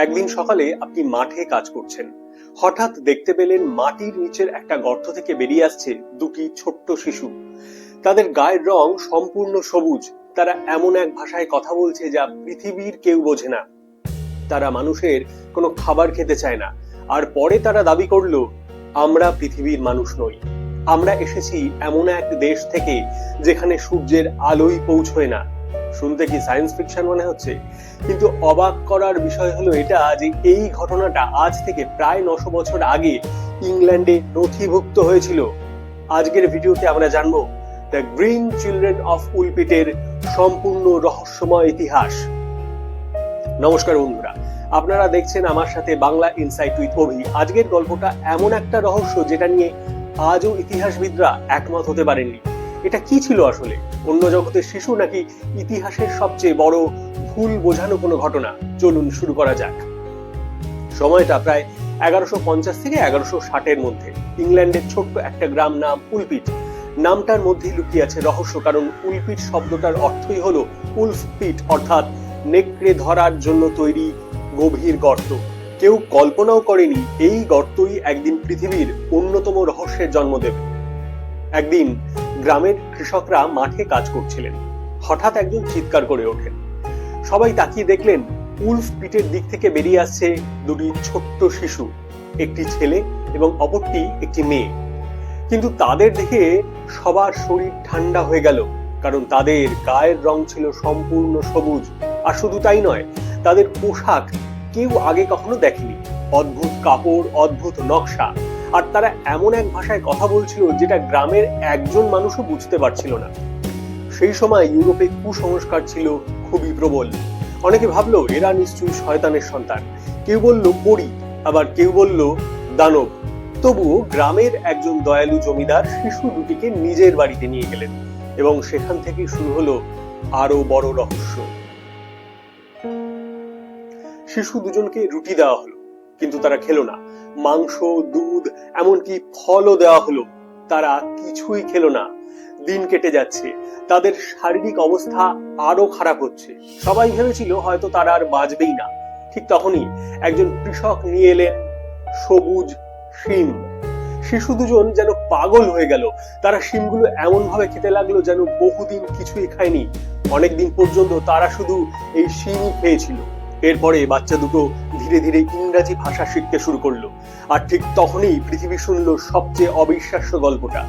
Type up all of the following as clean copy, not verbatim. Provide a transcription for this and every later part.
একদিন সকালে আপনি মাঠে কাজ করছেন, হঠাৎ দেখতে পেলেন মাটির নিচের একটা গর্ত থেকে বেরিয়ে আসছে দুটি ছোট্ট শিশু। তাদের গায়ের রং সম্পূর্ণ সবুজ। তারা এমন এক ভাষায় কথা বলছে যা পৃথিবীর কেউ বোঝে না। তারা মানুষের কোনো খাবার খেতে চায় না। আর পরে তারা দাবি করলো, আমরা পৃথিবীর মানুষ নই, আমরা এসেছি এমন এক দেশ থেকে যেখানে সূর্যের আলোই পৌঁছয় না। শুনতে কি সায়েন্স ফিকশন মনে হচ্ছে? কিন্তু অবাক করার বিষয় হলো এটা যে এই ঘটনাটা আজ থেকে প্রায় 900 বছর আগে ইংল্যান্ডে নথিভুক্ত হয়েছিল। আজকের ভিডিওতে আমরা জানবো দ্য গ্রিন চিলড্রেন অফ উলপিটের সম্পূর্ণ রহস্যময় ইতিহাস। নমস্কার বন্ধুরা, আপনারা দেখছেন আমার সাথে বাংলা ইনসাইট উইথ অভি। আজকের গল্পটা এমন একটা রহস্য যেটা নিয়ে আজও ইতিহাসবিদরা একমত হতে পারেননি। এটা কি ছিল আসলে? অন্য জগতের শিশু নাকি ইতিহাসের সবচেয়ে বড় ভুল বোঝানো কোনো ঘটনা? চলুন শুরু করা যাক। সময়টা প্রায় 1150 থেকে 1160-এর মধ্যে। ইংল্যান্ডের ছোট্ট একটা গ্রাম নাম উলপিট। নামটার মধ্যেই লুকিয়ে আছে রহস্য, কারণ উলপিট শব্দটার অর্থই হলো উলফ পিট, অর্থাৎ নেকড়ে ধরার জন্য তৈরি গভীর গর্ত। কেউ কল্পনাও করেনি এই গর্তই একদিন পৃথিবীর অন্যতম রহস্যের জন্ম দেবে। একদিন গ্রামের কৃষকরা মাঠে কাজ করছিলেন। হঠাৎ একজন চিৎকার করে ওঠেন। সবাই তাকিয়ে দেখলেন উলফ পিটের দিক থেকে বেরিয়ে আসছে দুটি ছোট্ট শিশু, একটি ছেলে এবং অপরটি একটি মেয়ে। কিন্তু তাদের দেখে সবার শরীর ঠান্ডা হয়ে গেল, কারণ তাদের গায়ের রং ছিল সম্পূর্ণ সবুজ। আর শুধু তাই নয়, তাদের পোশাক কেউ আগে কখনো দেখেনি। অদ্ভুত কাপড়, অদ্ভুত নকশা, আর তারা এমন এক ভাষায় কথা বলছিল যেটা গ্রামের একজন মানুষও বুঝতে পারছিল না। সেই সময় ইউরোপে কুসংস্কার ছিল খুবই প্রবল। অনেকে ভাবলো এরা নিশ্চয়ই শয়তানের সন্তান, কেউ বলল পরী, আবার কেউ বলল দানব। তবুও গ্রামের একজন দয়ালু জমিদার শিশু দুটিকে নিজের বাড়িতে নিয়ে গেলেন, এবং সেখান থেকে শুরু হলো আরো বড় রহস্য। শিশু দুজনকে রুটি দেওয়া হলো, কিন্তু তারা খেলো না। মাংস, দুধ, এমনকি ফলও দেওয়া হলো, তারা কিছুই খেলো না। দিন কেটে যাচ্ছে, তাদের শারীরিক অবস্থা আরো খারাপ হচ্ছে। সবাই ভেবেছিল হয়তো তারা আর বাঁচবেই না। ঠিক তখনই একজন কৃষক নিয়ে এলেন সবুজ শিম। শিশু দুজন যেন পাগল হয়ে গেল। তারা শিমগুলো এমন ভাবে খেতে লাগলো যেন বহুদিন কিছুই খায়নি। অনেকদিন পর্যন্ত তারা শুধু এই শিমই খেয়েছিল। এরপরে বাচ্চা দুটো ধীরে ধীরে ইংরাজি ভাষা শিখতে শুরু করলো। আর ঠিক তখনই পৃথিবী শুনল সবচেয়ে অবিশ্বাস্য গল্পটা।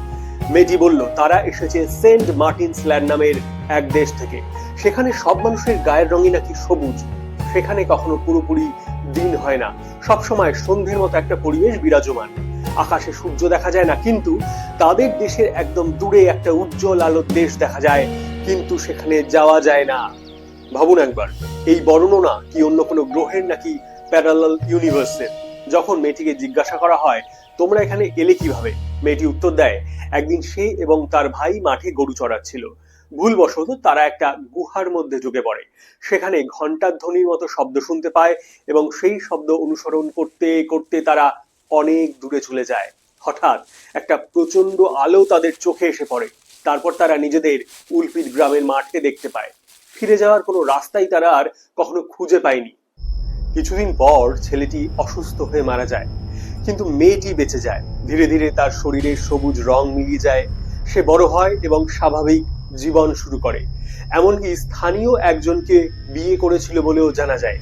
মেয়েটি বলল তারা এসেছে সেন্ট মার্টিনস ল্যান্ড নামের এক দেশ থেকে। সেখানে সব মানুষের গায়ের রঙই নাকি সবুজ। সেখানে কখনো পুরোপুরি দিন হয় না, সবসময় সন্ধ্যের মতো একটা পরিবেশ বিরাজমান। আকাশে সূর্য দেখা যায় না, কিন্তু তাদের দেশের একদম দূরে একটা উজ্জ্বল আলোর দেশ দেখা যায়, কিন্তু সেখানে যাওয়া যায় না। ভাবুন একবার, এই বর্ণনা কি অন্য কোনো গ্রহের নাকি প্যারালাল ইউনিভার্সের? যখন মেয়েটিকে জিজ্ঞাসা করা হয় তোমরা এখানে এলে কিভাবে, মেয়েটি উত্তর দেয় একদিন সে এবং তার ভাই মাঠে গরু চড়াচ্ছিল। ভুলবশত তারা একটা গুহার মধ্যে ঢুকে পড়ে। সেখানে ঘন্টার ধ্বনির মতো শব্দ শুনতে পায়, এবং সেই শব্দ অনুসরণ করতে করতে তারা অনেক দূরে চলে যায়। হঠাৎ একটা প্রচন্ড আলো তাদের চোখে এসে পড়ে। তারপর তারা নিজেদের উলপিট গ্রামের মাঠে দেখতে পায়। ফিরে যাওয়ার কোনো রাস্তাই তারা আর কখনো খুঁজে পায়নি। কিছুদিন পর ছেলেটি অসুস্থ হয়ে মারা যায়, কিন্তু মেয়েটি বেঁচে যায়। ধীরে ধীরে তার শরীরের সবুজ রং মিলিয়ে যায়। সে বড় হয় এবং স্বাভাবিক জীবন শুরু করে, এমনকি স্থানীয় একজনকে বিয়ে করেছিল বলেও জানা যায়।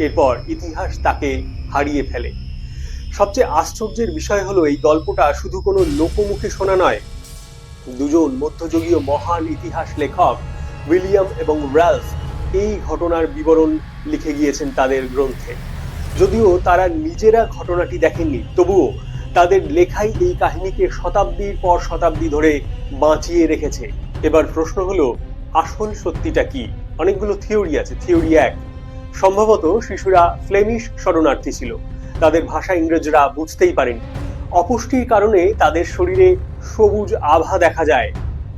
এরপর ইতিহাস তাকে হারিয়ে ফেলে। সবচেয়ে আশ্চর্যের বিষয় হলো এই গল্পটা শুধু কোনো লোকমুখে শোনা নয়। দুজন মধ্যযুগীয় মহান ইতিহাস লেখক উইলিয়াম এবং র্যালফ এই ঘটনার বিবরণ লিখে গিয়েছেন তাদের গ্রন্থে। যদিও তারা নিজেরা ঘটনাটি দেখেননি, তবুও তাদের লেখাই এই কাহিনীকে শতাব্দীর পর শতাব্দী ধরে বাঁচিয়ে রেখেছে। এবার প্রশ্ন হলো, আসল সত্যিটা কি? অনেকগুলো থিওরি আছে। থিওরি 1, সম্ভবত শিশুরা ফ্লেমিশ শরণার্থী ছিল। তাদের ভাষা ইংরেজরা বুঝতেই পারেনি। অপুষ্টির কারণে তাদের শরীরে সবুজ আভা দেখা যায়।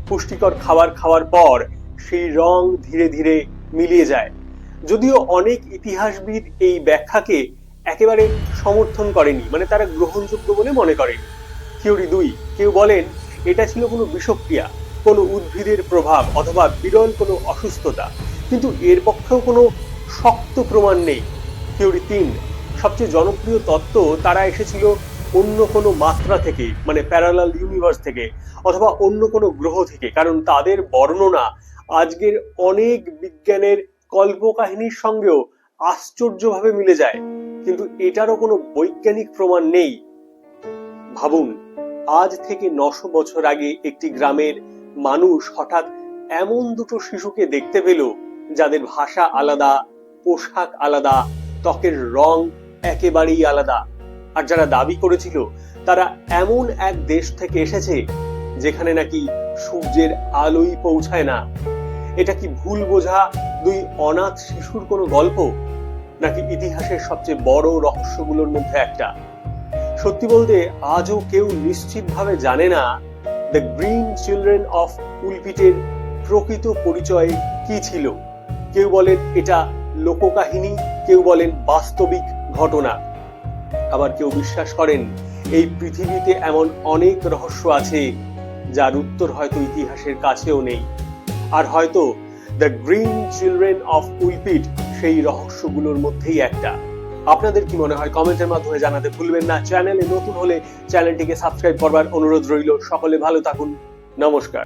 পুষ্টিকর খাবার খাওয়ার পর সেই রং ধীরে ধীরে মিলিয়ে যায়। যদিও অনেক ইতিহাসবিদ এই ব্যাখ্যাকে একেবারে সমর্থন করেনি, মানে তারা গ্রহণযোগ্য বলে মনে করেন। থিওরি 2, কেউ বলেন এটা ছিল কোনো বিষক্রিয়া, কোনো উদ্ভিদের প্রভাব, অথবা বিরল কোনো অসুস্থতা, কিন্তু এর পক্ষেও কোনো শক্ত প্রমাণ নেই। থিওরি 3, সবচেয়ে জনপ্রিয় তত্ত্ব তারা এসেছিল অন্য কোনো মাত্রা থেকে, মানে প্যারালাল ইউনিভার্স থেকে, অথবা অন্য কোনো গ্রহ থেকে, কারণ তাদের বর্ণনা আজকের অনেক বিজ্ঞানের কল্পকাহিনীর সঙ্গেও আশ্চর্যভাবে মিলে যায়, কিন্তু এটারও কোনো বৈজ্ঞানিক প্রমাণ নেই। ভাবুন, আজ থেকে 900 বছর আগে একটি গ্রামের মানুষ হঠাৎ এমন দুটো শিশুকে দেখতে পেল যাদের ভাষা আলাদা, পোশাক আলাদা, ত্বকের রং একেবারেই আলাদা, আর যারা দাবি করেছিল তারা এমন এক দেশ থেকে এসেছে যেখানে নাকি সূর্যের আলোই পৌঁছায় না। এটা কি ভুল বোঝা দুই অনাথ শিশুর কোনো গল্প, নাকি ইতিহাসের সবচেয়ে বড় রহস্যগুলোর মধ্যে একটা? সত্যি বলতে আজও কেউ নিশ্চিতভাবে জানে না দ্য গ্রিন চিলড্রেন অফ উলপিটের প্রকৃত পরিচয় কি ছিল। কেউ বলেন এটা লোককাহিনী, কেউ বলেন বাস্তবিক ঘটনা, আবার কেউ বিশ্বাস করেন এই পৃথিবীতে এমন অনেক রহস্য আছে যার উত্তর হয়তো ইতিহাসের কাছেও নেই। আর হয়তো দ্য গ্রিন চিলড্রেন অফ উলপিট সেই রহস্যগুলোর মধ্যেই একটা। আপনাদের কি মনে হয় কমেন্টের মাধ্যমে জানাতে ভুলবেন না। চ্যানেলে নতুন হলে চ্যানেলটিকে সাবস্ক্রাইব করবার অনুরোধ রইল। সকলে ভালো থাকুন, নমস্কার।